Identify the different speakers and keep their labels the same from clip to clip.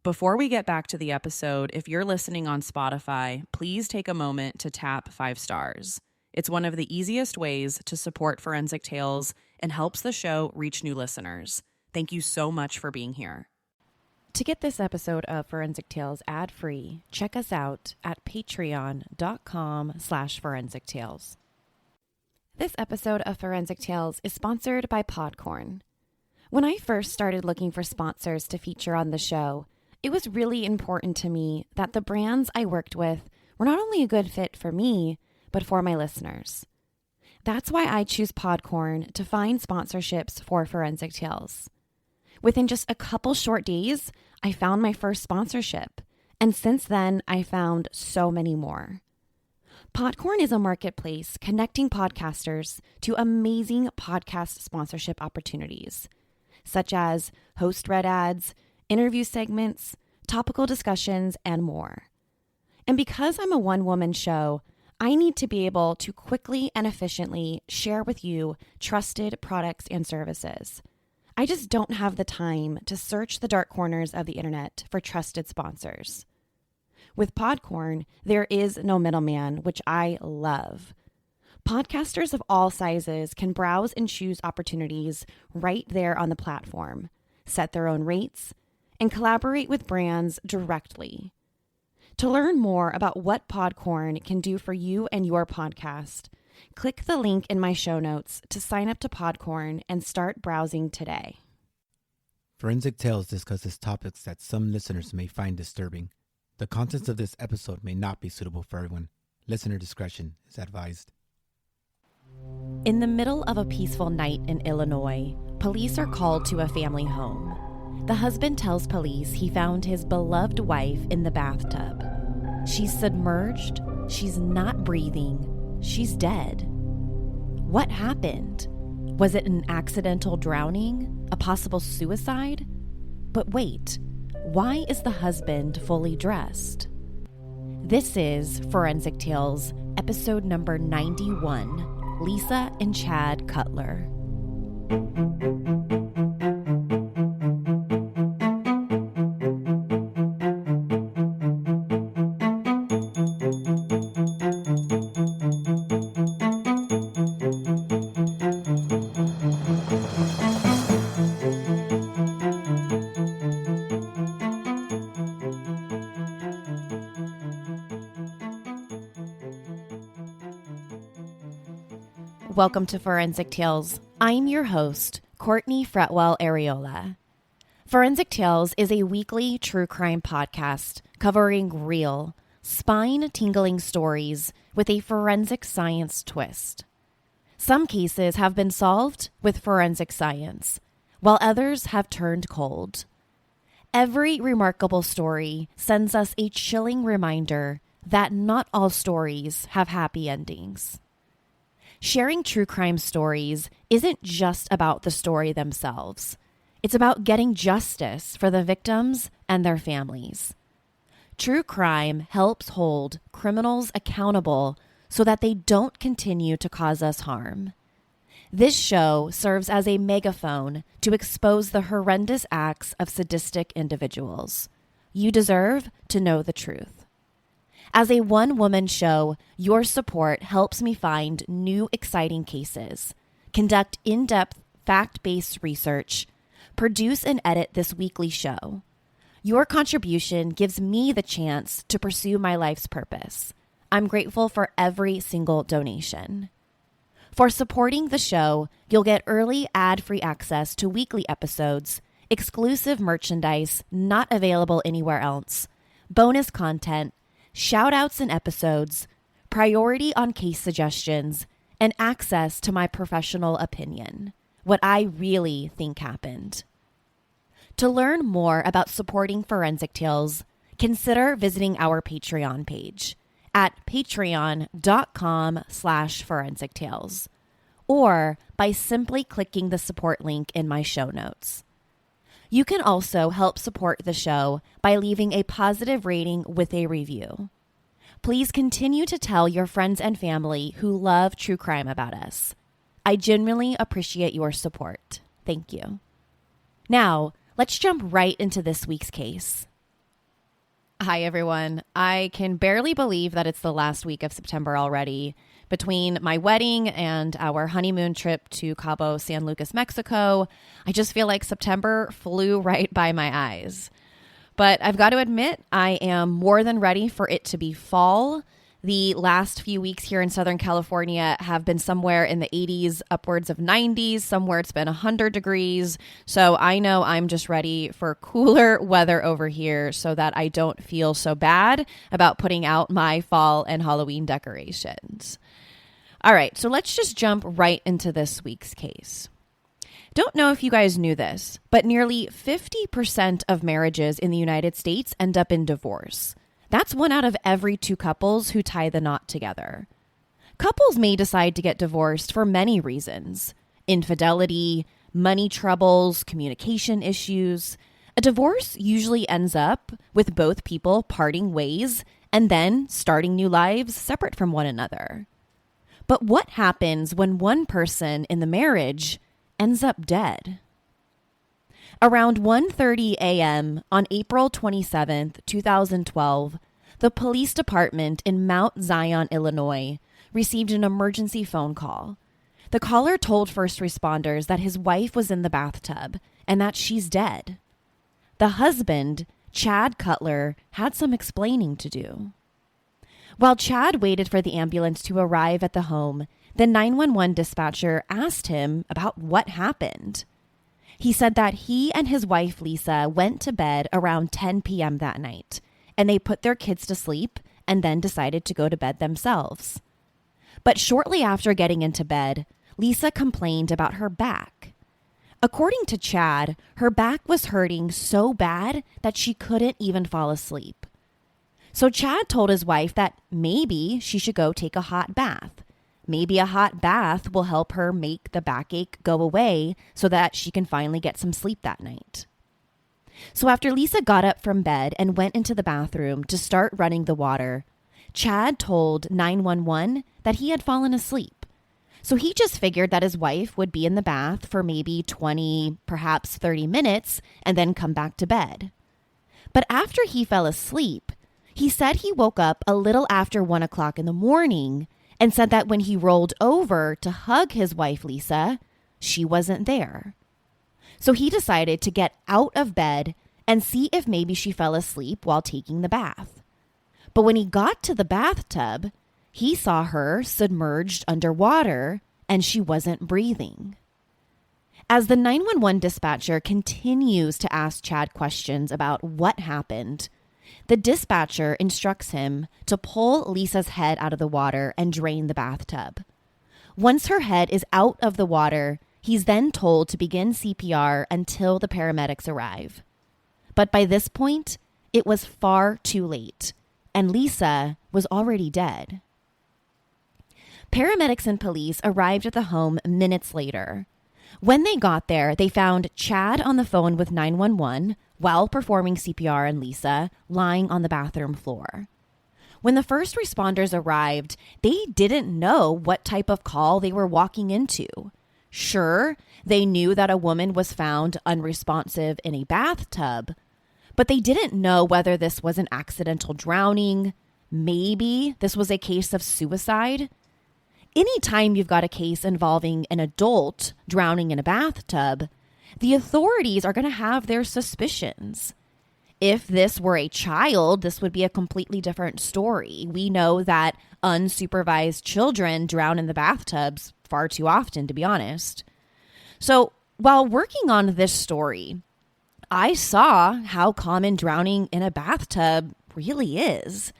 Speaker 1: Before we get back to the episode, if you're listening on Spotify, please take a moment to tap 5 stars. It's one of the easiest ways to support Forensic Tales and helps the show reach new listeners. Thank you so much for being here. To get this episode of Forensic Tales ad-free, check us out at patreon.com/Forensic Tales. This episode of Forensic Tales is sponsored by Podcorn. When I first started looking for sponsors to feature on the show, it was really important to me that the brands I worked with were not only a good fit for me, but for my listeners. That's why I choose Podcorn to find sponsorships for Forensic Tales. Within just a couple short days, I found my first sponsorship, and since then, I found so many more. Podcorn is a marketplace connecting podcasters to amazing podcast sponsorship opportunities, such as host-read ads, interview segments, topical discussions, and more. And because I'm a one-woman show, I need to be able to quickly and efficiently share with you trusted products and services. I just don't have the time to search the dark corners of the internet for trusted sponsors. With Podcorn, there is no middleman, which I love. Podcasters of all sizes can browse and choose opportunities right there on the platform, set their own rates, and collaborate with brands directly. To learn more about what Podcorn can do for you and your podcast, click the link in my show notes to sign up to Podcorn and start browsing today.
Speaker 2: Forensic Tales discusses topics that some listeners may find disturbing. The contents of this episode may not be suitable for everyone. Listener discretion is advised.
Speaker 1: In the middle of a peaceful night in Illinois, police are called to a family home. The husband tells police he found his beloved wife in the bathtub. She's submerged, she's not breathing, she's dead. What happened? Was it an accidental drowning? A possible suicide? But wait, why is the husband fully dressed? This is Forensic Tales, episode number 91, Lisa and Chad Cutler. Welcome to Forensic Tales. I'm your host, Courtney Fretwell Areola. Forensic Tales is a weekly true crime podcast covering real, spine-tingling stories with a forensic science twist. Some cases have been solved with forensic science, while others have turned cold. Every remarkable story sends us a chilling reminder that not all stories have happy endings. Sharing true crime stories isn't just about the story themselves. It's about getting justice for the victims and their families. True crime helps hold criminals accountable so that they don't continue to cause us harm. This show serves as a megaphone to expose the horrendous acts of sadistic individuals. You deserve to know the truth. As a one-woman show, your support helps me find new exciting cases, conduct in-depth fact-based research, produce and edit this weekly show. Your contribution gives me the chance to pursue my life's purpose. I'm grateful for every single donation. For supporting the show, you'll get early ad-free access to weekly episodes, exclusive merchandise not available anywhere else, bonus content, shout-outs in episodes, priority on case suggestions, and access to my professional opinion, what I really think happened. To learn more about supporting Forensic Tales, consider visiting our Patreon page at patreon.com/Forensic Tales, or by simply clicking the support link in my show notes. You can also help support the show by leaving a positive rating with a review. Please continue to tell your friends and family who love true crime about us. I genuinely appreciate your support. Thank you. Now, let's jump right into this week's case. Hi, everyone. I can barely believe that it's the last week of September already. Between my wedding and our honeymoon trip to Cabo San Lucas, Mexico, I just feel like September flew right by my eyes. But I've got to admit, I am more than ready for it to be fall. The last few weeks here in Southern California have been somewhere in the 80s, upwards of 90s, somewhere it's been 100 degrees. So I know I'm just ready for cooler weather over here so that I don't feel so bad about putting out my fall and Halloween decorations. All right, so let's just jump right into this week's case. Don't know if you guys knew this, but nearly 50% of marriages in the United States end up in divorce. That's 1 out of every 2 couples who tie the knot together. Couples may decide to get divorced for many reasons: infidelity, money troubles, communication issues. A divorce usually ends up with both people parting ways and then starting new lives separate from one another. But what happens when one person in the marriage ends up dead? Around 1:30 a.m. on April 27, 2012, the police department in Mount Zion, Illinois, received an emergency phone call. The caller told first responders that his wife was in the bathtub and that she's dead. The husband, Chad Cutler, had some explaining to do. While Chad waited for the ambulance to arrive at the home, the 911 dispatcher asked him about what happened. He said that he and his wife, Lisa, went to bed around 10 p.m. that night, and they put their kids to sleep and then decided to go to bed themselves. But shortly after getting into bed, Lisa complained about her back. According to Chad, her back was hurting so bad that she couldn't even fall asleep. So Chad told his wife that maybe she should go take a hot bath. Maybe a hot bath will help her make the backache go away so that she can finally get some sleep that night. So after Lisa got up from bed and went into the bathroom to start running the water, Chad told 911 that he had fallen asleep. So he just figured that his wife would be in the bath for maybe 20, perhaps 30 minutes and then come back to bed. But after he fell asleep, he said he woke up a little after 1 o'clock in the morning and said that when he rolled over to hug his wife, Lisa, she wasn't there. So he decided to get out of bed and see if maybe she fell asleep while taking the bath. But when he got to the bathtub, he saw her submerged underwater and she wasn't breathing. As the 911 dispatcher continues to ask Chad questions about what happened, the dispatcher instructs him to pull Lisa's head out of the water and drain the bathtub. Once her head is out of the water, he's then told to begin CPR until the paramedics arrive. But by this point, it was far too late, and Lisa was already dead. Paramedics and police arrived at the home minutes later. When they got there, they found Chad on the phone with 911 while performing CPR on Lisa lying on the bathroom floor. When the first responders arrived, they didn't know what type of call they were walking into. Sure, they knew that a woman was found unresponsive in a bathtub, but they didn't know whether this was an accidental drowning. Maybe this was a case of suicide. Anytime you've got a case involving an adult drowning in a bathtub, the authorities are going to have their suspicions. If this were a child, this would be a completely different story. We know that unsupervised children drown in the bathtubs far too often, to be honest. So while working on this story, I saw how common drowning in a bathtub really is.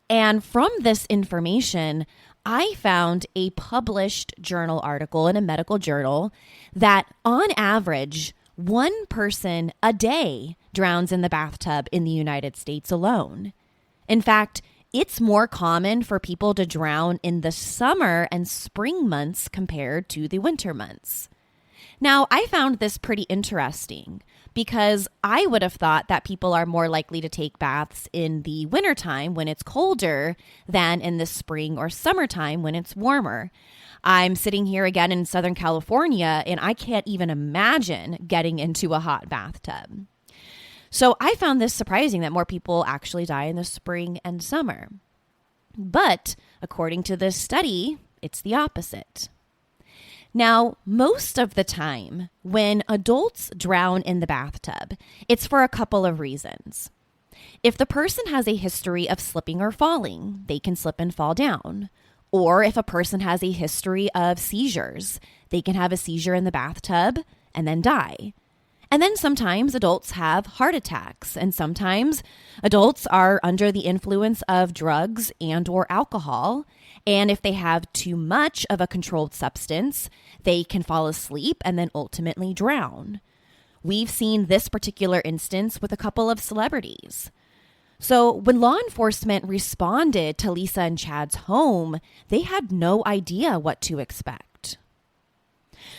Speaker 1: And from this information, I found a published journal article in a medical journal that on average, 1 person a day drowns in the bathtub in the United States alone. In fact, it's more common for people to drown in the summer and spring months compared to the winter months. Now, I found this pretty interesting because I would have thought that people are more likely to take baths in the wintertime when it's colder than in the spring or summertime when it's warmer. I'm sitting here again in Southern California, and I can't even imagine getting into a hot bathtub. So I found this surprising that more people actually die in the spring and summer. But according to this study, it's the opposite. Now, most of the time when adults drown in the bathtub, it's for a couple of reasons. If the person has a history of slipping or falling, they can slip and fall down. Or if a person has a history of seizures, they can have a seizure in the bathtub and then die. And then sometimes adults have heart attacks, and sometimes adults are under the influence of drugs and or alcohol. And if they have too much of a controlled substance, they can fall asleep and then ultimately drown. We've seen this particular instance with a couple of celebrities. So when law enforcement responded to Lisa and Chad's home, they had no idea what to expect.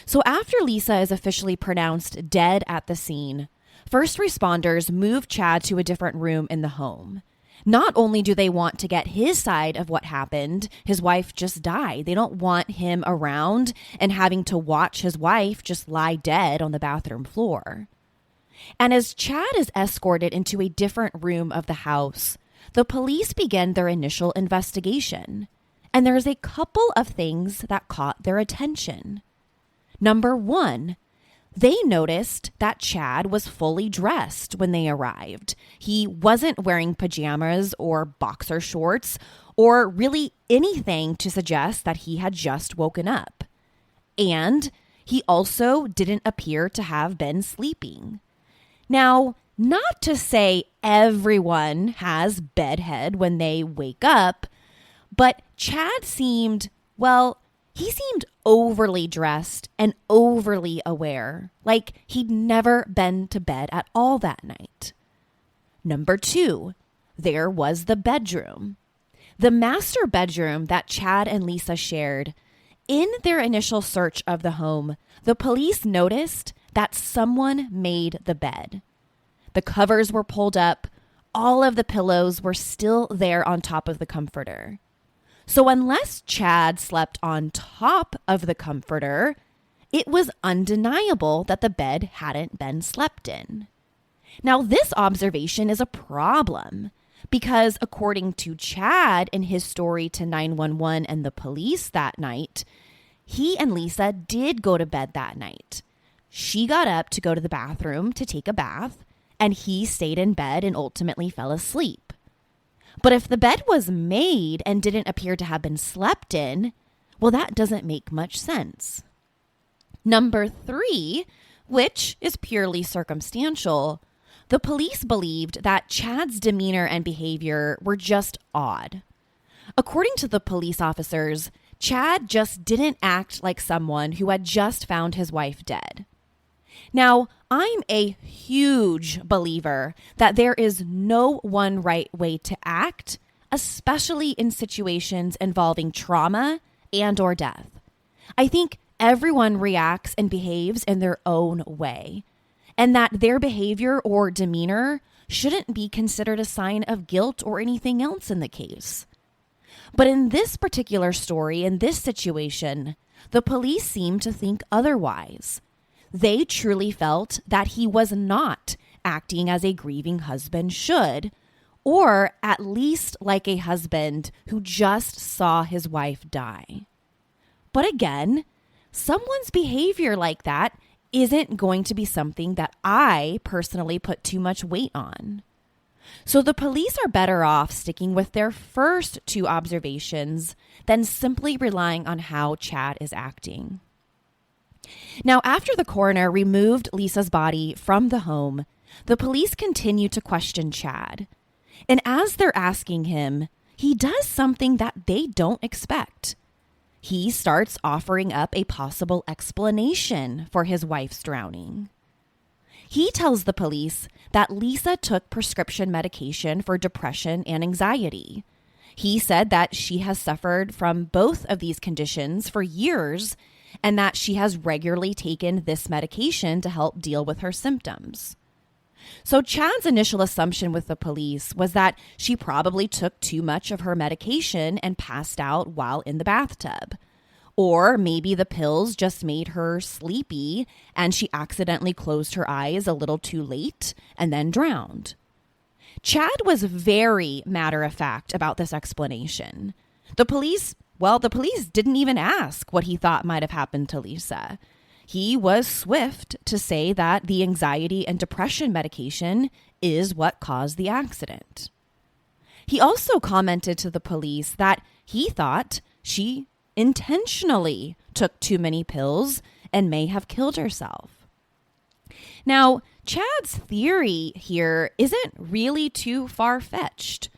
Speaker 1: So after Lisa is officially pronounced dead at the scene, first responders move Chad to a different room in the home. Not only do they want to get his side of what happened, his wife just died. They don't want him around and having to watch his wife just lie dead on the bathroom floor. And as Chad is escorted into a different room of the house, the police begin their initial investigation. And there's a couple of things that caught their attention. Number one, they noticed that Chad was fully dressed when they arrived. He wasn't wearing pajamas or boxer shorts or really anything to suggest that he had just woken up. And he also didn't appear to have been sleeping. Now, not to say everyone has bedhead when they wake up, but Chad seemed, he seemed overly dressed and overly aware, like he'd never been to bed at all that night. Number two, there was the bedroom. The master bedroom that Chad and Lisa shared. In their initial search of the home, the police noticed that someone made the bed. The covers were pulled up. All of the pillows were still there on top of the comforter. So unless Chad slept on top of the comforter, it was undeniable that the bed hadn't been slept in. Now, this observation is a problem because according to Chad in his story to 911 and the police that night, he and Lisa did go to bed that night. She got up to go to the bathroom to take a bath, and he stayed in bed and ultimately fell asleep. But if the bed was made and didn't appear to have been slept in, well, that doesn't make much sense. Number three, which is purely circumstantial, the police believed that Chad's demeanor and behavior were just odd. According to the police officers, Chad just didn't act like someone who had just found his wife dead. Now, I'm a huge believer that there is no one right way to act, especially in situations involving trauma and or death. I think everyone reacts and behaves in their own way, and that their behavior or demeanor shouldn't be considered a sign of guilt or anything else in the case. But in this particular story, in this situation, the police seem to think otherwise. They truly felt that he was not acting as a grieving husband should, or at least like a husband who just saw his wife die. But again, someone's behavior like that isn't going to be something that I personally put too much weight on. So the police are better off sticking with their first two observations than simply relying on how Chad is acting. Now, after the coroner removed Lisa's body from the home, the police continue to question Chad. And as they're asking him, he does something that they don't expect. He starts offering up a possible explanation for his wife's drowning. He tells the police that Lisa took prescription medication for depression and anxiety. He said that she has suffered from both of these conditions for years and that she has regularly taken this medication to help deal with her symptoms. So Chad's initial assumption with the police was that she probably took too much of her medication and passed out while in the bathtub. Or maybe the pills just made her sleepy and she accidentally closed her eyes a little too late and then drowned. Chad was very matter-of-fact about this explanation. The police didn't even ask what he thought might have happened to Lisa. He was swift to say that the anxiety and depression medication is what caused the accident. He also commented to the police that he thought she intentionally took too many pills and may have killed herself. Now, Chad's theory here isn't really too far-fetched.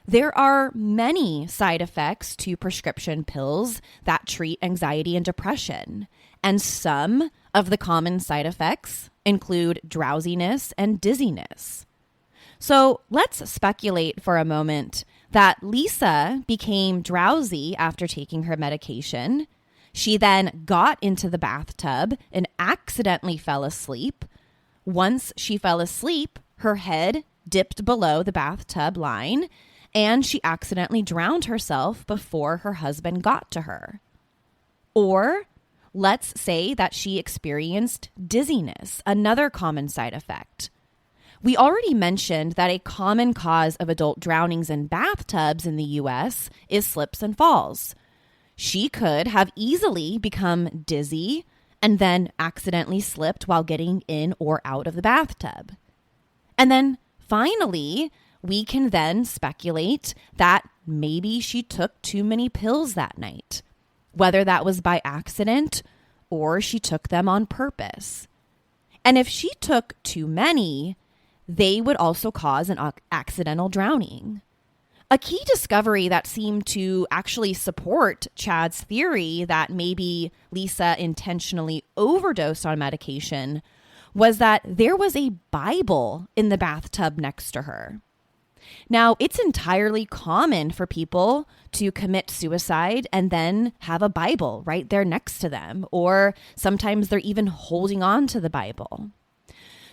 Speaker 1: There are many side effects to prescription pills that treat anxiety and depression, and some of the common side effects include drowsiness and dizziness. So let's speculate for a moment that Lisa became drowsy after taking her medication. She then got into the bathtub and accidentally fell asleep. Once she fell asleep, her head dipped below the bathtub line, and she accidentally drowned herself before her husband got to her. Or let's say that she experienced dizziness, another common side effect. We already mentioned that a common cause of adult drownings in bathtubs in the U.S. is slips and falls. She could have easily become dizzy and then accidentally slipped while getting in or out of the bathtub. And then finally, we can then speculate that maybe she took too many pills that night, whether that was by accident or she took them on purpose. And if she took too many, they would also cause an accidental drowning. A key discovery that seemed to actually support Chad's theory that maybe Lisa intentionally overdosed on medication was that there was a Bible in the bathtub next to her. Now, it's entirely common for people to commit suicide and then have a Bible right there next to them, or sometimes they're even holding on to the Bible.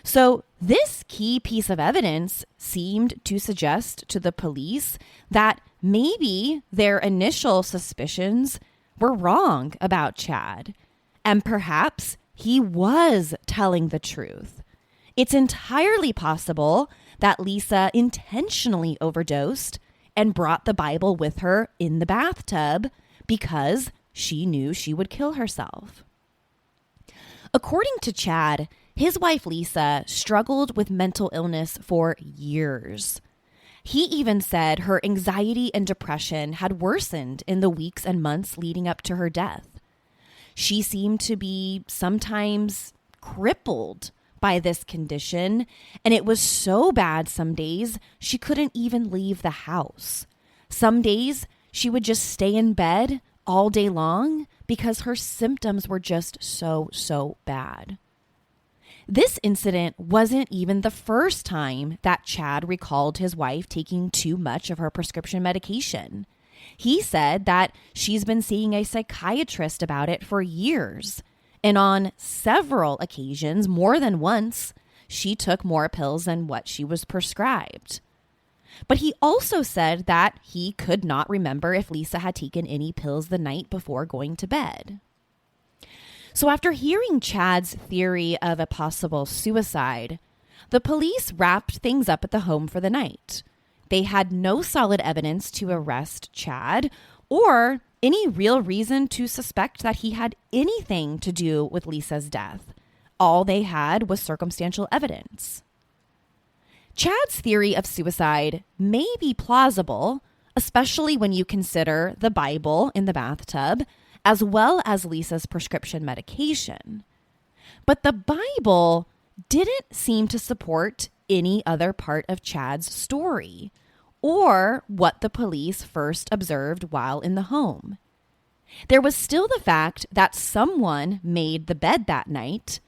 Speaker 1: So this key piece of evidence seemed to suggest to the police that maybe their initial suspicions were wrong about Chad, and perhaps he was telling the truth. It's entirely possible that Lisa intentionally overdosed and brought the Bible with her in the bathtub because she knew she would kill herself. According to Chad, his wife Lisa struggled with mental illness for years. He even said her anxiety and depression had worsened in the weeks and months leading up to her death. She seemed to be sometimes crippled by this condition, and it was so bad some days she couldn't even leave the house. Some days she would just stay in bed all day long because her symptoms were just so bad. This incident wasn't even the first time that Chad recalled his wife taking too much of her prescription medication. He said that she's been seeing a psychiatrist about it for years. And on several occasions, more than once, she took more pills than what she was prescribed. But he also said that he could not remember if Lisa had taken any pills the night before going to bed. So after hearing Chad's theory of a possible suicide, the police wrapped things up at the home for the night. They had no solid evidence to arrest Chad or any real reason to suspect that he had anything to do with Lisa's death. All they had was circumstantial evidence. Chad's theory of suicide may be plausible, especially when you consider the Bible in the bathtub, as well as Lisa's prescription medication. But the Bible didn't seem to support any other part of Chad's story or what the police first observed while in the home. There was still the fact that someone made the bed that night,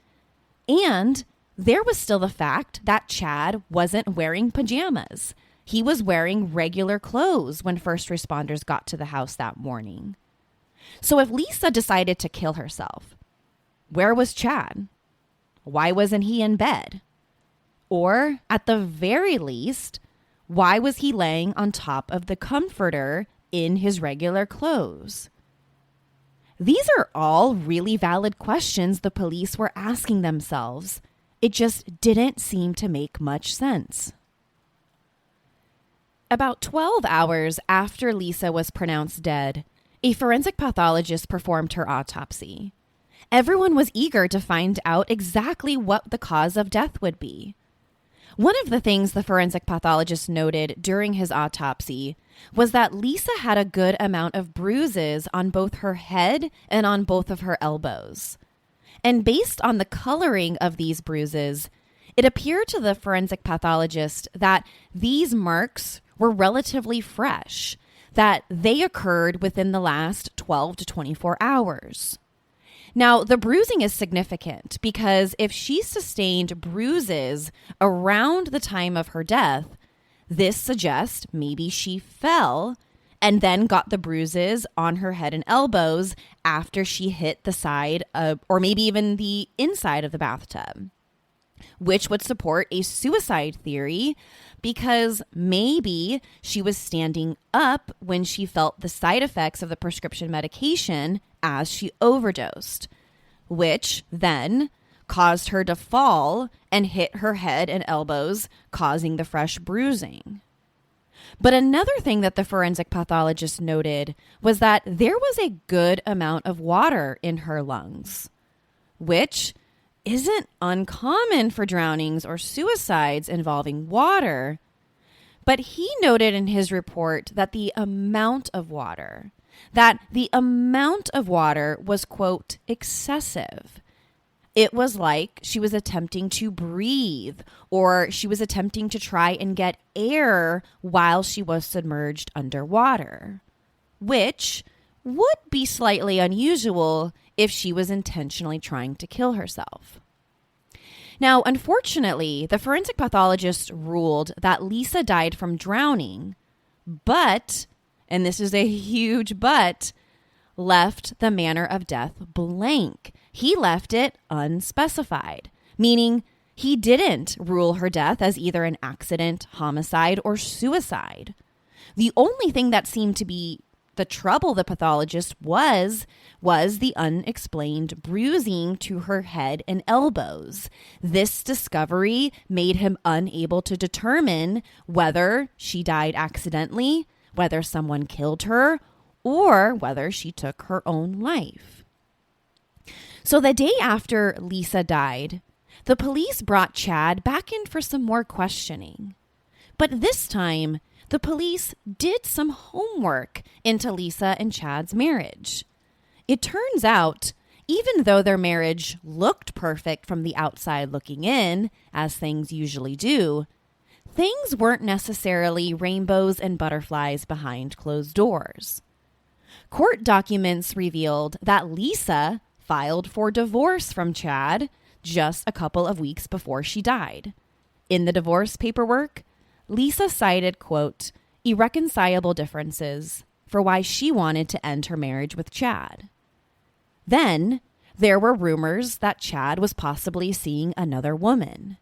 Speaker 1: and there was still the fact that Chad wasn't wearing pajamas. He was wearing regular clothes when first responders got to the house that morning. So if Lisa decided to kill herself, where was Chad? Why wasn't he in bed? Or at the very least, why was he laying on top of the comforter in his regular clothes? These are all really valid questions the police were asking themselves. It just didn't seem to make much sense. About 12 hours after Lisa was pronounced dead, a forensic pathologist performed her autopsy. Everyone was eager to find out exactly what the cause of death would be. One of the things the forensic pathologist noted during his autopsy was that Lisa had a good amount of bruises on both her head and on both of her elbows. And based on the coloring of these bruises, it appeared to the forensic pathologist that these marks were relatively fresh, that they occurred within the last 12 to 24 hours. Now, the bruising is significant because if she sustained bruises around the time of her death, this suggests maybe she fell and then got the bruises on her head and elbows after she hit the side of, or maybe even the inside of the bathtub, which would support a suicide theory because maybe she was standing up when she felt the side effects of the prescription medication as she overdosed, which then caused her to fall and hit her head and elbows, causing the fresh bruising. But another thing that the forensic pathologist noted was that there was a good amount of water in her lungs, which isn't uncommon for drownings or suicides involving water. But he noted in his report that the amount of water was, quote, excessive. It was like she was attempting to breathe or she was attempting to try and get air while she was submerged underwater, which would be slightly unusual if she was intentionally trying to kill herself. Now, unfortunately, the forensic pathologist ruled that Lisa died from drowning, but, and this is a huge but, left the manner of death blank. He left it unspecified, meaning he didn't rule her death as either an accident, homicide, or suicide. The only thing that seemed to be the trouble the pathologist was the unexplained bruising to her head and elbows. This discovery made him unable to determine whether she died accidentally, whether someone killed her, or whether she took her own life. So the day after Lisa died, the police brought Chad back in for some more questioning. But this time, the police did some homework into Lisa and Chad's marriage. It turns out, even though their marriage looked perfect from the outside looking in, as things usually do, things weren't necessarily rainbows and butterflies behind closed doors. Court documents revealed that Lisa filed for divorce from Chad just a couple of weeks before she died. In the divorce paperwork, Lisa cited, quote, irreconcilable differences for why she wanted to end her marriage with Chad. Then there were rumors that Chad was possibly seeing another woman.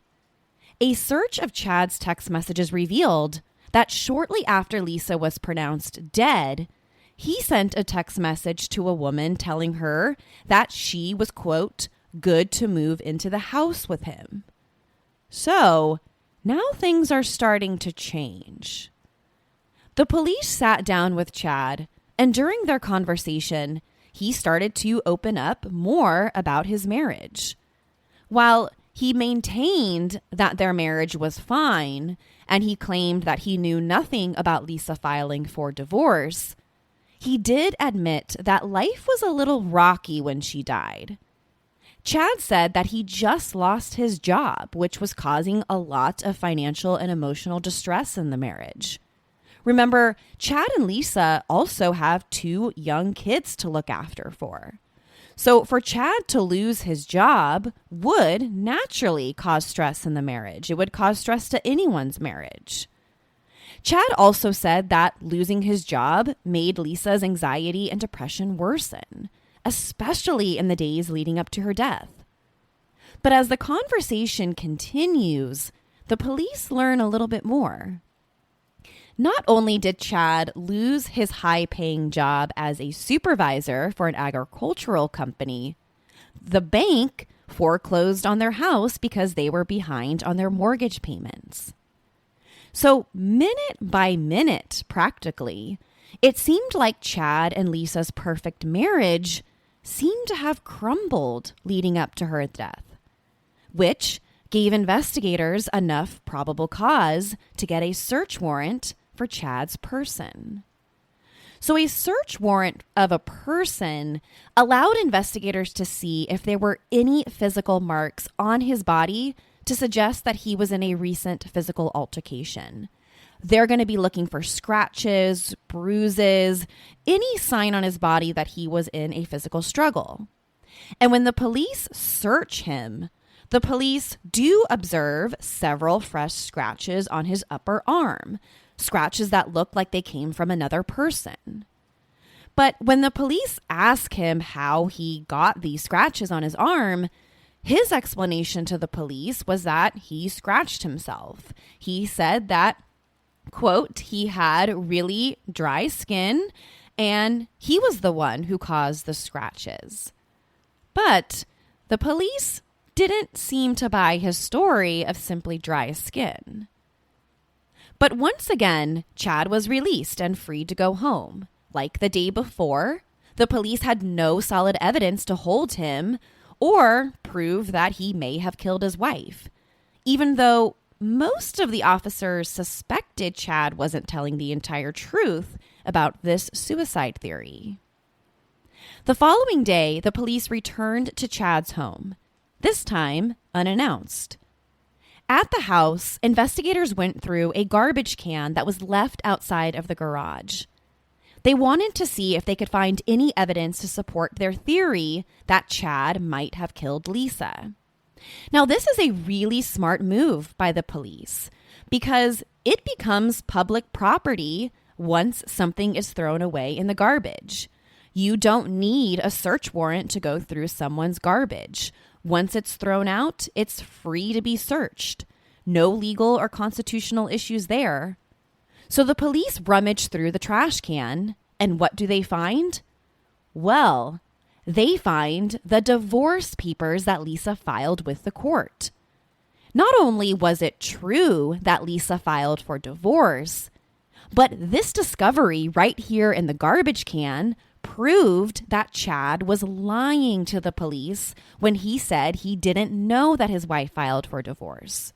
Speaker 1: A search of Chad's text messages revealed that shortly after Lisa was pronounced dead, he sent a text message to a woman telling her that she was, quote, good to move into the house with him. So now things are starting to change. The police sat down with Chad, and during their conversation, he started to open up more about his marriage. While he maintained that their marriage was fine, and he claimed that he knew nothing about Lisa filing for divorce, he did admit that life was a little rocky when she died. Chad said that he just lost his job, which was causing a lot of financial and emotional distress in the marriage. Remember, Chad and Lisa also have 2 young kids to look after for. So for Chad to lose his job would naturally cause stress in the marriage. It would cause stress to anyone's marriage. Chad also said that losing his job made Lisa's anxiety and depression worsen, especially in the days leading up to her death. But as the conversation continues, the police learn a little bit more. Not only did Chad lose his high-paying job as a supervisor for an agricultural company, the bank foreclosed on their house because they were behind on their mortgage payments. So minute by minute, practically, it seemed like Chad and Lisa's perfect marriage seemed to have crumbled leading up to her death, which gave investigators enough probable cause to get a search warrant for Chad's person. So a search warrant of a person allowed investigators to see if there were any physical marks on his body to suggest that he was in a recent physical altercation. They're going to be looking for scratches, bruises, any sign on his body that he was in a physical struggle. And when the police search him, the police do observe several fresh scratches on his upper arm, scratches that look like they came from another person. But when the police ask him how he got these scratches on his arm, his explanation to the police was that he scratched himself. He said that, quote, he had really dry skin and he was the one who caused the scratches. But the police didn't seem to buy his story of simply dry skin. But once again, Chad was released and free to go home. Like the day before, the police had no solid evidence to hold him or prove that he may have killed his wife, even though most of the officers suspected Chad wasn't telling the entire truth about this suicide theory. The following day, the police returned to Chad's home, this time unannounced. At the house, investigators went through a garbage can that was left outside of the garage. They wanted to see if they could find any evidence to support their theory that Chad might have killed Lisa. Now, this is a really smart move by the police because it becomes public property once something is thrown away in the garbage. You don't need a search warrant to go through someone's garbage. Once it's thrown out, it's free to be searched. No legal or constitutional issues there. So the police rummage through the trash can, and what do they find? Well, they find the divorce papers that Lisa filed with the court. Not only was it true that Lisa filed for divorce, but this discovery right here in the garbage can proved that Chad was lying to the police when he said he didn't know that his wife filed for divorce.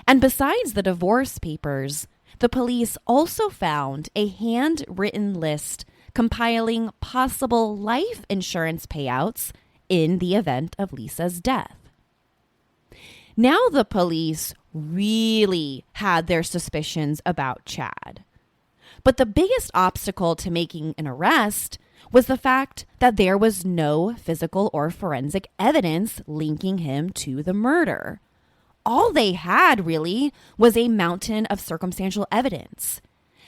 Speaker 1: And besides the divorce papers, the police also found a handwritten list compiling possible life insurance payouts in the event of Lisa's death. Now the police really had their suspicions about Chad. But the biggest obstacle to making an arrest was the fact that there was no physical or forensic evidence linking him to the murder. All they had really was a mountain of circumstantial evidence.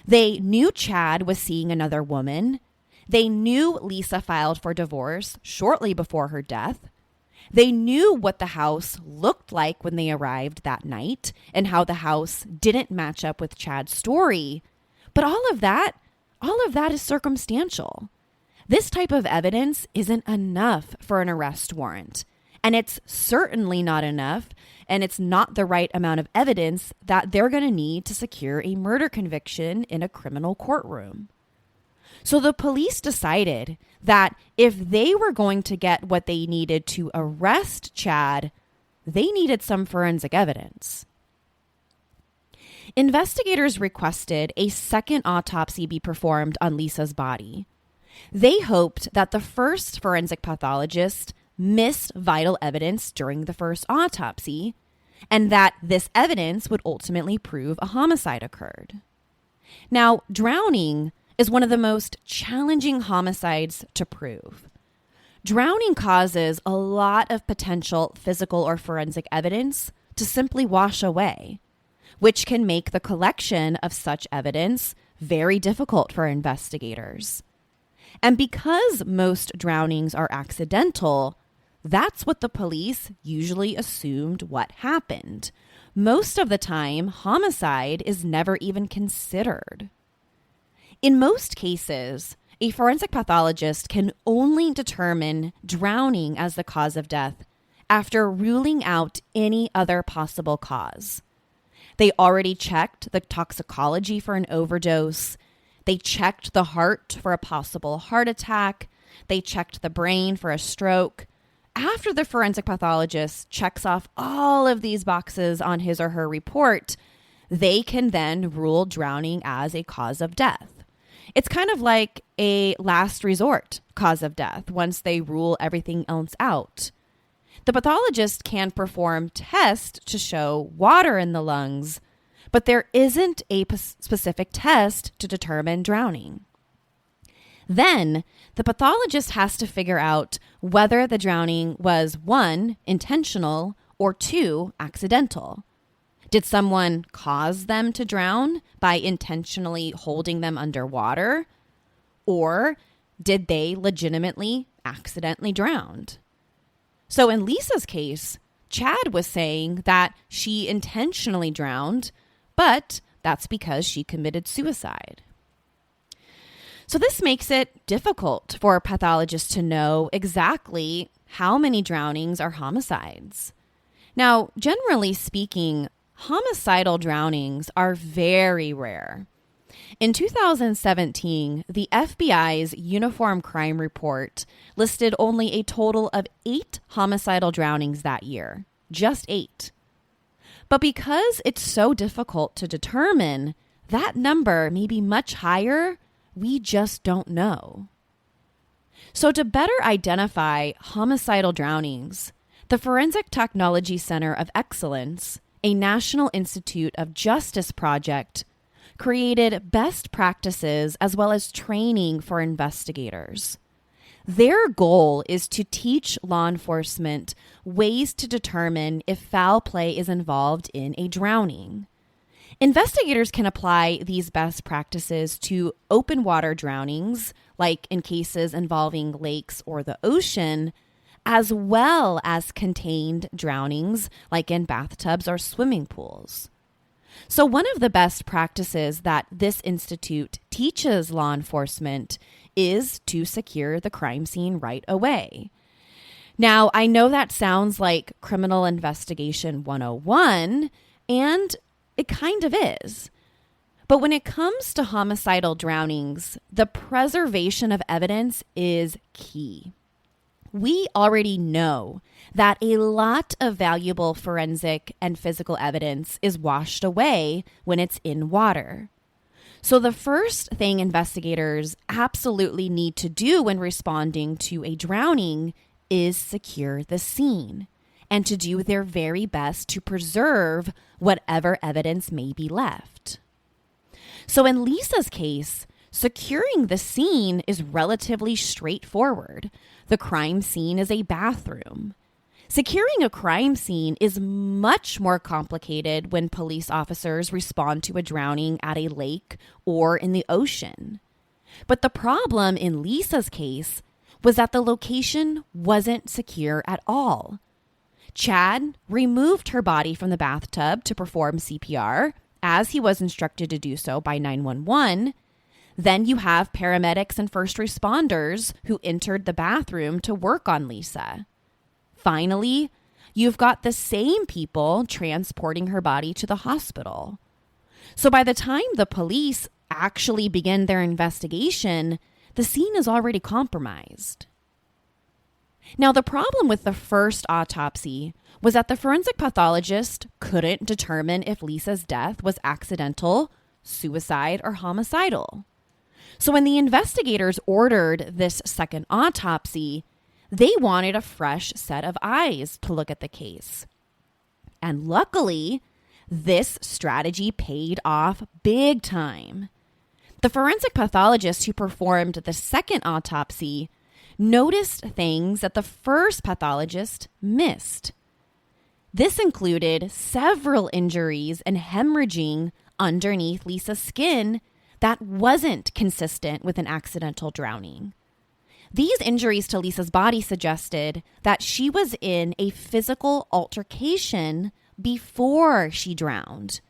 Speaker 1: They knew Chad was seeing another woman. They knew Lisa filed for divorce shortly before her death. They knew what the house looked like when they arrived that night and how the house didn't match up with Chad's story. But all of that is circumstantial. This type of evidence isn't enough for an arrest warrant. And it's certainly not enough, and it's not the right amount of evidence that they're going to need to secure a murder conviction in a criminal courtroom. So the police decided that if they were going to get what they needed to arrest Chad, they needed some forensic evidence. Investigators requested a second autopsy be performed on Lisa's body. They hoped that the first forensic pathologist missed vital evidence during the first autopsy, and that this evidence would ultimately prove a homicide occurred. Now, drowning is one of the most challenging homicides to prove. Drowning causes a lot of potential physical or forensic evidence to simply wash away, which can make the collection of such evidence very difficult for investigators. And because most drownings are accidental, that's what the police usually assumed what happened. most of the time, homicide is never even considered. In most cases, a forensic pathologist can only determine drowning as the cause of death after ruling out any other possible cause. They already checked the toxicology for an overdose. They checked the heart for a possible heart attack. They checked the brain for a stroke. After the forensic pathologist checks off all of these boxes on his or her report, they can then rule drowning as a cause of death. It's kind of like a last resort cause of death once they rule everything else out. The pathologist can perform tests to show water in the lungs, but there isn't a specific test to determine drowning. Then, the pathologist has to figure out whether the drowning was 1, intentional, or 2, accidental. Did someone cause them to drown by intentionally holding them underwater? Or did they legitimately accidentally drown? So in Lisa's case, Chad was saying that she intentionally drowned, but that's because she committed suicide. So this makes it difficult for a pathologist to know exactly how many drownings are homicides. Now, generally speaking, homicidal drownings are very rare. In 2017, the FBI's Uniform Crime Report listed only a total of 8 homicidal drownings that year. Just 8. But because it's so difficult to determine, that number may be much higher. We just don't know. So to better identify homicidal drownings, the Forensic Technology Center of Excellence, a National Institute of Justice project, created best practices as well as training for investigators. Their goal is to teach law enforcement ways to determine if foul play is involved in a drowning. Investigators can apply these best practices to open water drownings, like in cases involving lakes or the ocean, as well as contained drownings, like in bathtubs or swimming pools. So one of the best practices that this institute teaches law enforcement is to secure the crime scene right away. Now, I know that sounds like criminal investigation 101, and it kind of is. But when it comes to homicidal drownings, the preservation of evidence is key. We already know that a lot of valuable forensic and physical evidence is washed away when it's in water. So the first thing investigators absolutely need to do when responding to a drowning is secure the scene and to do their very best to preserve whatever evidence may be left. So in Lisa's case, securing the scene is relatively straightforward. The crime scene is a bathroom. Securing a crime scene is much more complicated when police officers respond to a drowning at a lake or in the ocean. But the problem in Lisa's case was that the location wasn't secure at all. Chad removed her body from the bathtub to perform CPR, as he was instructed to do so by 911. Then you have paramedics and first responders who entered the bathroom to work on Lisa. Finally, you've got the same people transporting her body to the hospital. So by the time the police actually begin their investigation, the scene is already compromised. Now, the problem with the first autopsy was that the forensic pathologist couldn't determine if Lisa's death was accidental, suicide, or homicidal. So when the investigators ordered this second autopsy, they wanted a fresh set of eyes to look at the case. And luckily, this strategy paid off big time. The forensic pathologist who performed the second autopsy noticed things that the first pathologist missed. This included several injuries and hemorrhaging underneath Lisa's skin that wasn't consistent with an accidental drowning. These injuries to Lisa's body suggested that she was in a physical altercation before she drowned.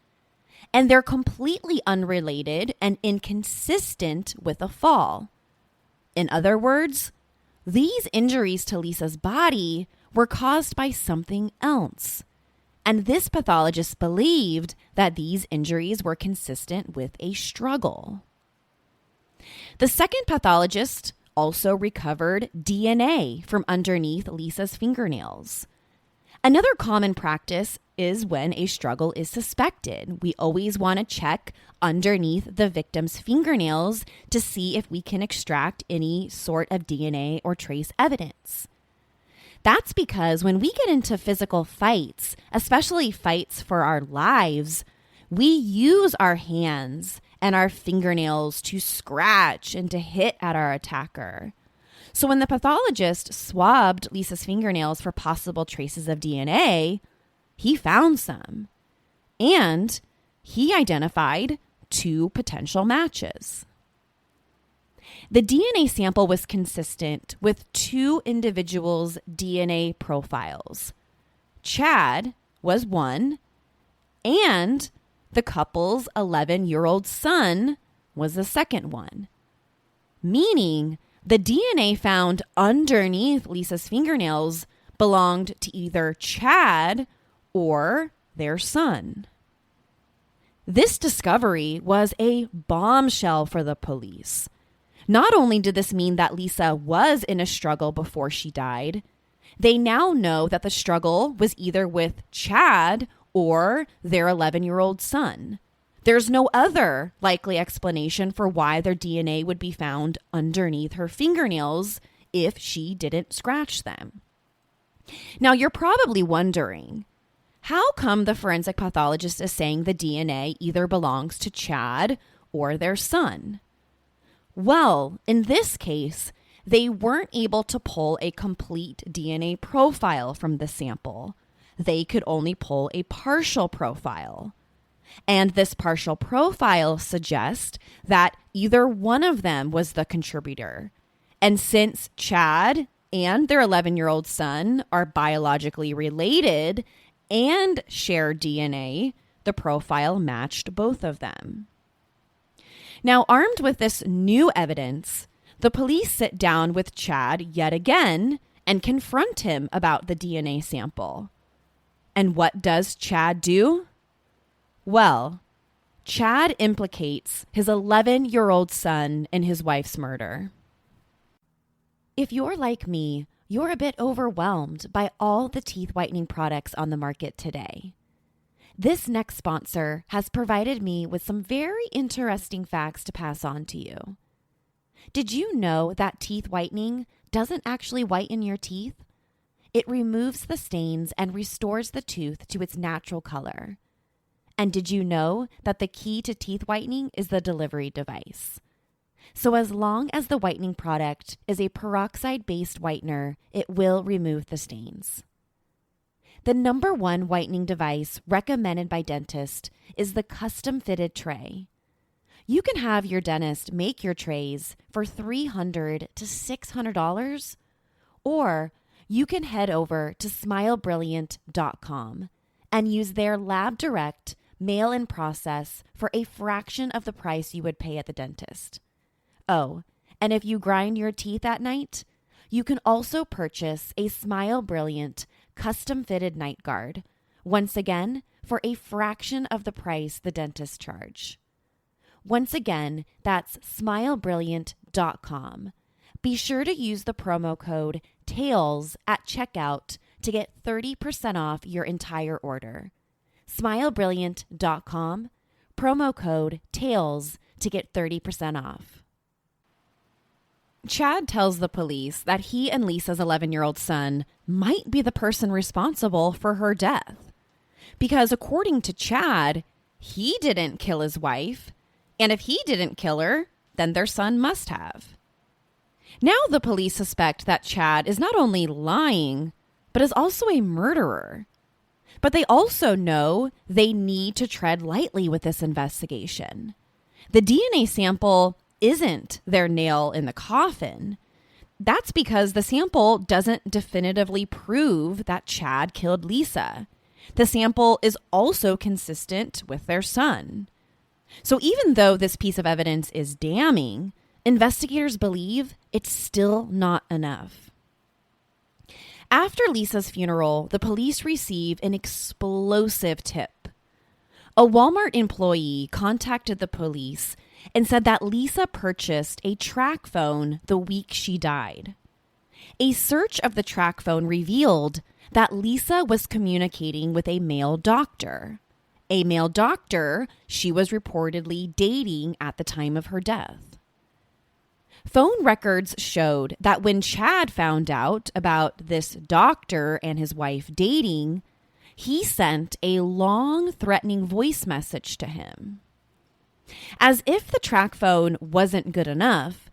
Speaker 1: And they're completely unrelated and inconsistent with a fall. In other words, these injuries to Lisa's body were caused by something else. And this pathologist believed that these injuries were consistent with a struggle. The second pathologist also recovered DNA from underneath Lisa's fingernails. Another common practice is when a struggle is suspected. We always want to check underneath the victim's fingernails to see if we can extract any sort of DNA or trace evidence. That's because when we get into physical fights, especially fights for our lives, we use our hands and our fingernails to scratch and to hit at our attacker. So when the pathologist swabbed Lisa's fingernails for possible traces of DNA, he found some. And he identified 2 potential matches. The DNA sample was consistent with 2 individuals' DNA profiles. Chad was one, and the couple's 11-year-old son was the second one. Meaning, the DNA found underneath Lisa's fingernails belonged to either Chad or their son. This discovery was a bombshell for the police. Not only did this mean that Lisa was in a struggle before she died, they now know that the struggle was either with Chad or their 11-year-old son. There's no other likely explanation for why their DNA would be found underneath her fingernails if she didn't scratch them. Now, you're probably wondering, how come the forensic pathologist is saying the DNA either belongs to Chad or their son? Well, in this case, they weren't able to pull a complete DNA profile from the sample. They could only pull a partial profile. And this partial profile suggests that either one of them was the contributor. And since Chad and their 11-year-old son are biologically related and share DNA, the profile matched both of them. Now, armed with this new evidence, the police sit down with Chad yet again and confront him about the DNA sample. And what does Chad do? Well, Chad implicates his 11-year-old son in his wife's murder. If you're like me, you're a bit overwhelmed by all the teeth whitening products on the market today. This next sponsor has provided me with some very interesting facts to pass on to you. Did you know that teeth whitening doesn't actually whiten your teeth? It removes the stains and restores the tooth to its natural color. And did you know that the key to teeth whitening is the delivery device? So as long as the whitening product is a peroxide-based whitener, it will remove the stains. The number 1 whitening device recommended by dentists is the custom-fitted tray. You can have your dentist make your trays for $300 to $600, or you can head over to smilebrilliant.com and use their lab direct mail-in process for a fraction of the price you would pay at the dentist. Oh, and if you grind your teeth at night, you can also purchase a Smile Brilliant custom-fitted night guard, once again, for a fraction of the price the dentists charge. Once again, that's smilebrilliant.com. Be sure to use the promo code TAILS at checkout to get 30% off your entire order. Smilebrilliant.com, promo code TAILS to get 30% off. Chad tells the police that he and Lisa's 11-year-old son might be the person responsible for her death. Because according to Chad, he didn't kill his wife, and if he didn't kill her, then their son must have. Now the police suspect that Chad is not only lying, but is also a murderer. But they also know they need to tread lightly with this investigation. The DNA sample isn't their nail in the coffin. That's because the sample doesn't definitively prove that Chad killed Lisa. The sample is also consistent with their son. So even though this piece of evidence is damning, investigators believe it's still not enough. After Lisa's funeral, the police receive an explosive tip. A Walmart employee contacted the police and said that Lisa purchased a track phone the week she died. A search of the track phone revealed that Lisa was communicating with a male doctor she was reportedly dating at the time of her death. Phone records showed that when Chad found out about this doctor and his wife dating, he sent a long, threatening voice message to him. As if the track phone wasn't good enough,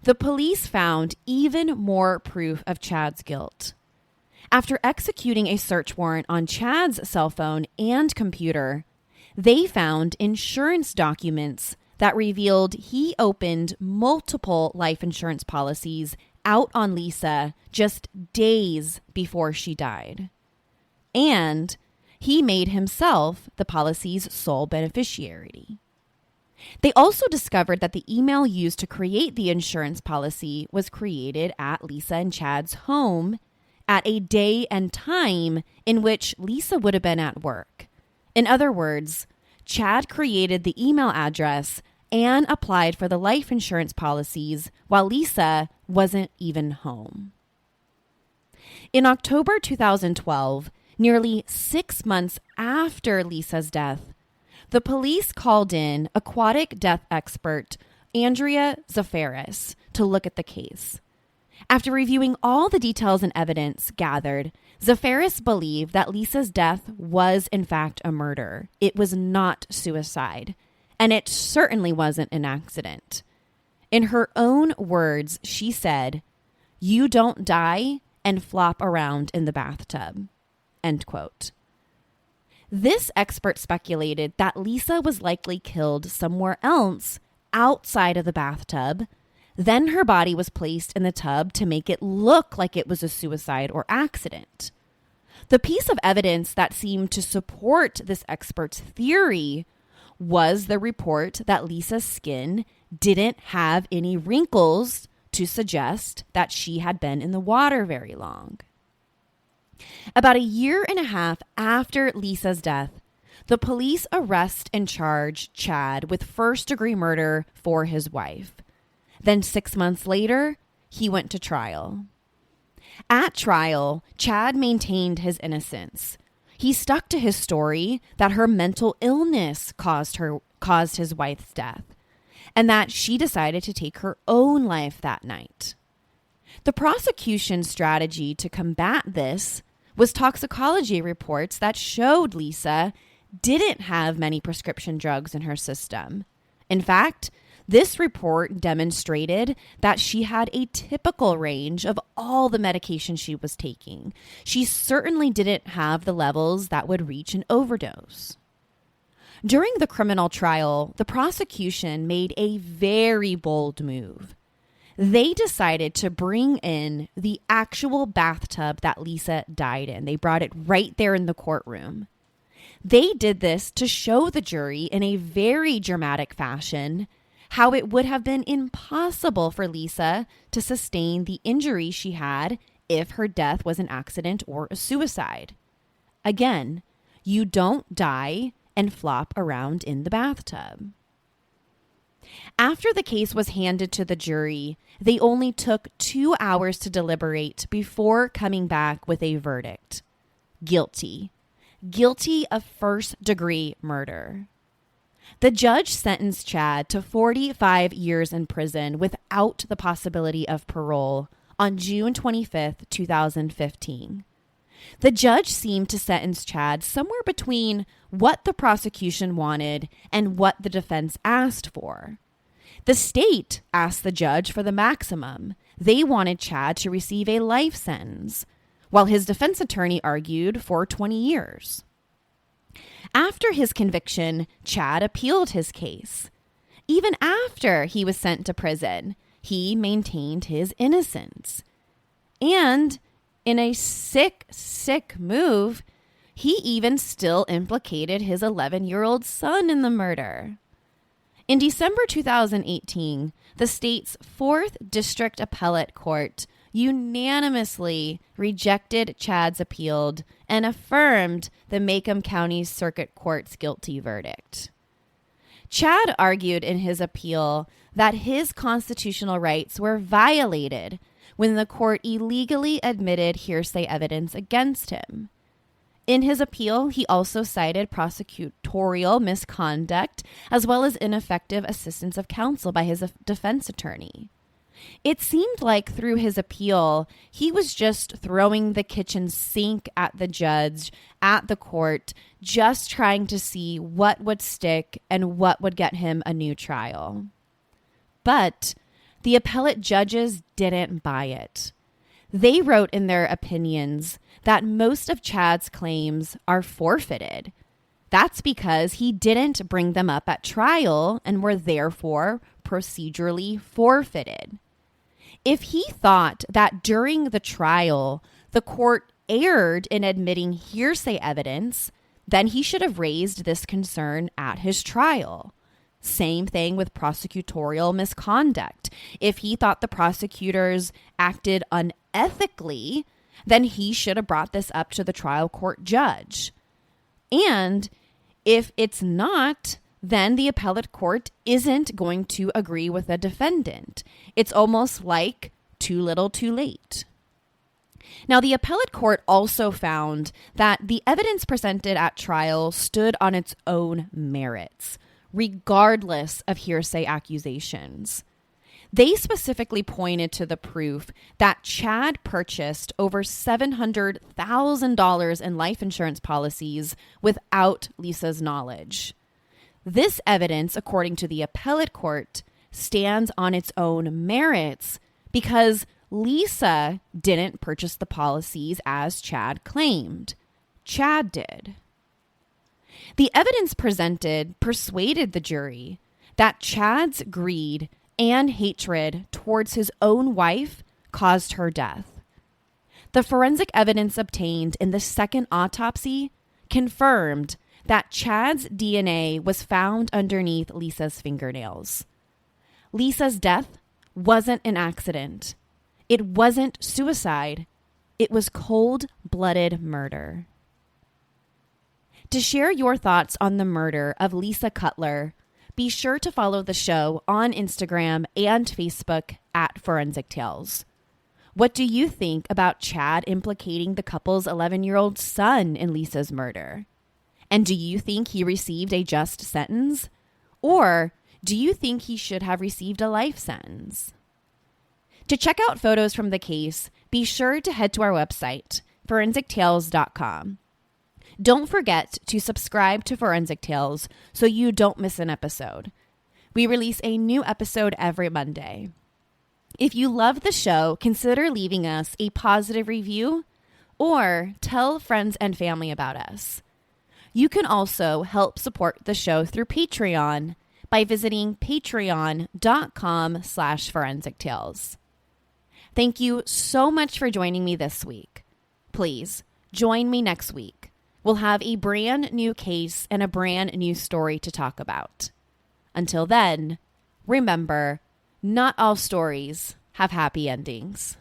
Speaker 1: the police found even more proof of Chad's guilt. After executing a search warrant on Chad's cell phone and computer, they found insurance documents that revealed he opened multiple life insurance policies out on Lisa just days before she died. And he made himself the policy's sole beneficiary. They also discovered that the email used to create the insurance policy was created at Lisa and Chad's home at a day and time in which Lisa would have been at work. In other words, Chad created the email address and applied for the life insurance policies while Lisa wasn't even home. In October 2012, nearly 6 months after Lisa's death, the police called in aquatic death expert Andrea Zafaris to look at the case. After reviewing all the details and evidence gathered, Zafaris believed that Lisa's death was in fact a murder. It was not suicide, and it certainly wasn't an accident. In her own words, she said, "You don't die and flop around in the bathtub." End quote. This expert speculated that Lisa was likely killed somewhere else outside of the bathtub. Then her body was placed in the tub to make it look like it was a suicide or accident. The piece of evidence that seemed to support this expert's theory was the report that Lisa's skin didn't have any wrinkles to suggest that she had been in the water very long. About a year and a half after Lisa's death, the police arrest and charge Chad with first-degree murder for his wife. Then 6 months later, he went to trial. At trial, Chad maintained his innocence. He stuck to his story that her mental illness caused his wife's death, and that she decided to take her own life that night. The prosecution's strategy to combat this was toxicology reports that showed Lisa didn't have many prescription drugs in her system. In fact, this report demonstrated that she had a typical range of all the medication she was taking. She certainly didn't have the levels that would reach an overdose. During the criminal trial, the prosecution made a very bold move. They decided to bring in the actual bathtub that Lisa died in. They brought it right there in the courtroom. They did this to show the jury in a very dramatic fashion how it would have been impossible for Lisa to sustain the injury she had if her death was an accident or a suicide. Again, you don't die and flop around in the bathtub. After the case was handed to the jury, they only took 2 hours to deliberate before coming back with a verdict. Guilty. Guilty of first-degree murder. The judge sentenced Chad to 45 years in prison without the possibility of parole on June 25th, 2015. The judge seemed to sentence Chad somewhere between what the prosecution wanted and what the defense asked for. The state asked the judge for the maximum. They wanted Chad to receive a life sentence, while his defense attorney argued for 20 years. After his conviction, Chad appealed his case. Even after he was sent to prison, he maintained his innocence. And in a sick move, He even still implicated his 11-year-old son in the murder. In December 2018, the state's 4th District Appellate Court unanimously rejected Chad's appeal and affirmed the Macomb County Circuit Court's guilty verdict. Chad argued in his appeal that his constitutional rights were violated when the court illegally admitted hearsay evidence against him. In his appeal, he also cited prosecutorial misconduct as well as ineffective assistance of counsel by his defense attorney. It seemed like through his appeal, he was just throwing the kitchen sink at the judge, at the court, just trying to see what would stick and what would get him a new trial. But the appellate judges didn't buy it. They wrote in their opinions that most of Chad's claims are forfeited. That's because he didn't bring them up at trial and were therefore procedurally forfeited. If he thought that during the trial, the court erred in admitting hearsay evidence, then he should have raised this concern at his trial. Same thing with prosecutorial misconduct. If he thought the prosecutors acted unethically, then he should have brought this up to the trial court judge. And if it's not, then the appellate court isn't going to agree with the defendant. It's almost like too little too late. Now, the appellate court also found that the evidence presented at trial stood on its own merits, regardless of hearsay accusations. They specifically pointed to the proof that Chad purchased over $700,000 in life insurance policies without Lisa's knowledge. This evidence, according to the appellate court, stands on its own merits because Lisa didn't purchase the policies as Chad claimed. Chad did. The evidence presented persuaded the jury that Chad's greed and hatred towards his own wife caused her death. The forensic evidence obtained in the second autopsy confirmed that Chad's DNA was found underneath Lisa's fingernails. Lisa's death wasn't an accident. It wasn't suicide. It was cold-blooded murder. To share your thoughts on the murder of Lisa Cutler, be sure to follow the show on Instagram and Facebook at Forensic Tales. What do you think about Chad implicating the couple's 11-year-old son in Lisa's murder? And do you think he received a just sentence? Or do you think he should have received a life sentence? To check out photos from the case, be sure to head to our website, forensictales.com. Don't forget to subscribe to Forensic Tales so you don't miss an episode. We release a new episode every Monday. If you love the show, consider leaving us a positive review or tell friends and family about us. You can also help support the show through Patreon by visiting patreon.com/forensictales. Thank you so much for joining me this week. Please join me next week. We'll have a brand new case and a brand new story to talk about. Until then, remember, not all stories have happy endings.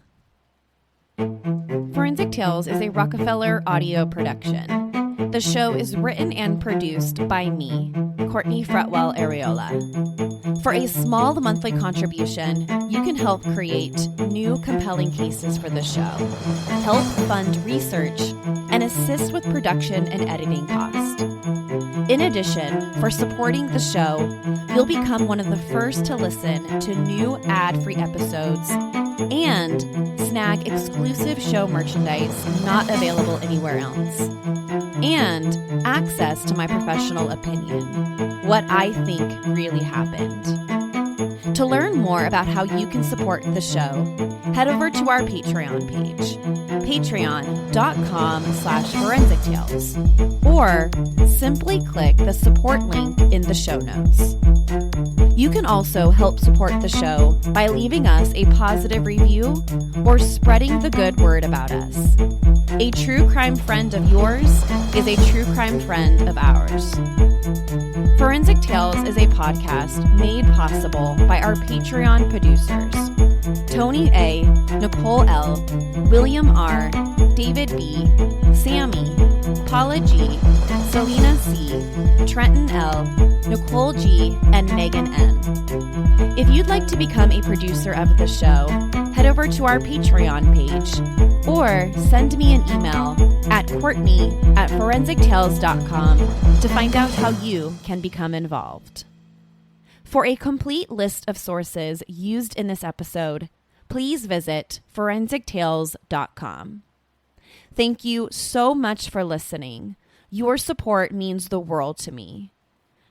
Speaker 1: Forensic Tales is a Rockefeller audio production. The show is written and produced by me, Courtney Fretwell Areola. For a small monthly contribution, you can help create new compelling cases for the show, help fund research, and assist with production and editing costs. In addition, for supporting the show, you'll become one of the first to listen to new ad-free episodes and snag exclusive show merchandise not available anywhere else, and access to my professional opinion, what I think really happened. To learn more about how you can support the show, head over to our Patreon page, patreon.com/forensictales, or simply click the support link in the show notes. You can also help support the show by leaving us a positive review or spreading the good word about us. A true crime friend of yours is a true crime friend of ours. Forensic Tales is a podcast made possible by our Patreon producers, Tony A., Nicole L., William R., David B., Sammy, Paula G., Selena C., Trenton L., Nicole G., and Megan N. If you'd like to become a producer of the show, head over to our Patreon page or send me an email at Courtney@forensictales.com to find out how you can become involved. For a complete list of sources used in this episode, please visit forensictales.com. Thank you so much for listening. Your support means the world to me.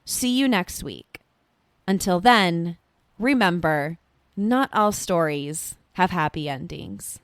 Speaker 1: See you next week. Until then, remember, not all stories have happy endings.